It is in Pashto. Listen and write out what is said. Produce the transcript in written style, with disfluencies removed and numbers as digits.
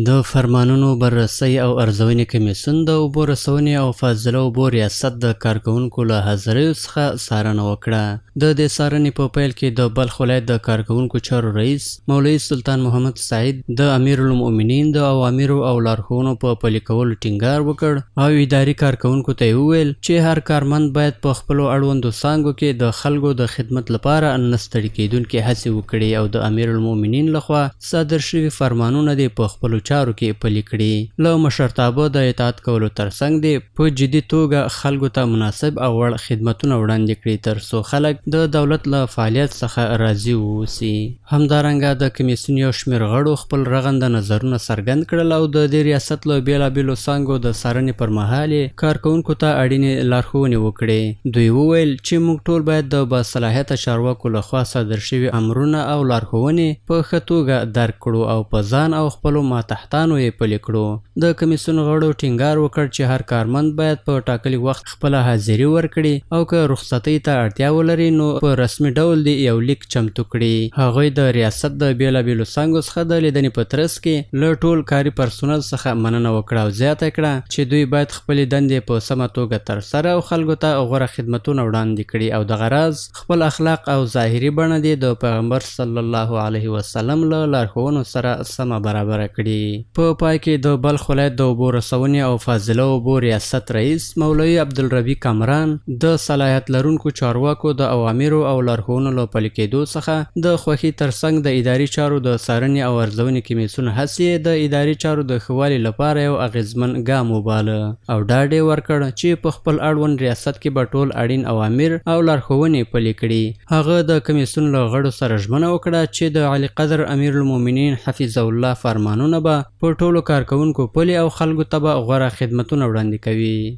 د فرمانونو بررسۍ او ارزونې کمیسیون د اوبو رسونې او فاضله اوبو ریاست د کارکوونکو له حاضریو څخه څارنه وکړه. د دې څارنې په پیل کې د بلخ ولایت د کارکوونکو چارو رئیس مولوي سلطان محمد سعید د امیرالمؤمنین د اوامرو او لارښوونو په پلي کولو ټینګار وکړ او اداري کارکوونکو ته یې وویل چې هر کارمند باید په خپلو اړوندو څانګو کې د خلکو د خدمت لپاره نه ستړي کېدونکې هڅې وکړي او د امیرالمؤمنین لخوا صادر شوي فرمانونه دې په خپلو چارو کې پلي کړي. له مشرتابه د اطاعت کولو ترڅنګ دې په جدي توګه خلکو ته مناسب او وړ خدمتونه وړاندې کړي ترڅو خلک د دولت له فعالیت څخه راضي واوسي. همدارنګه د کمیسیون یو شمېر غړو خپل رغنده نظرونه څرګند کړل او د دې ریاست له بېلابېلو څانګو د څارنې پر مهال یې کارکوونکو ته اړینې لارښوونې وکړې. دوی وویل چې موږ ټول باید د باصلاحیته چارواکو لخوا صادر شوي امرونه او لارښوونې په ښه توګه درک کړو او په ځان او خپلو ماتحتانو یې پلي کړو. د کمیسیون غړو ټینګار وکړ چې هر کارمند باید په ټاکلي وخت خپله حاضري ورکړي او که رخصتۍ ته اړتیا ولري نو په رسمي ډول دې یو لیک چمتو کړي. هغوی د ریاست د بېلابېلو څانګو څخه د لیدنې په ترڅ کې له ټول کاري پرسونل څخه مننه وکړه او زیاته کړه چې دوی باید خپلې دندې په سمه توګه ترسره او خلکو ته غوره خدمتونه وړاندې کړي او دغه راز خپل اخلاق او ظاهري بڼه دې د پیغمبر صلی الله علیه وسلم له لارښوونو سره سمه برابره کړي. په پای کې د بلخ ولایت د اوبو رسونې او فاضله اوبو ریاست رئیس مولوي عبدالربی کامران د صلاحیت لرونکو چارواکو د اوامرو او لارښوونو له پلي کېدو څخه د خوښۍ ترڅنګ د اداري چارو د څارنې او ارزونې کمیسیون هڅې د اداري چارو د ښه والي لپاره یو اغیزمن ګام وباله او ډاډ یې ورکړ چې په خپل اړوند ریاست کې به ټول اړین اوامر او لارښوونې پلي کړي. هغه د کمیسیون له غړو سره ژمنه وکړه چې د علي قدر امیرالمؤمنین حفظه الله فرمانونه به په ټولو کارکوونکو پلي او خلکو ته به غوره خدمتونه وړاندې کوي.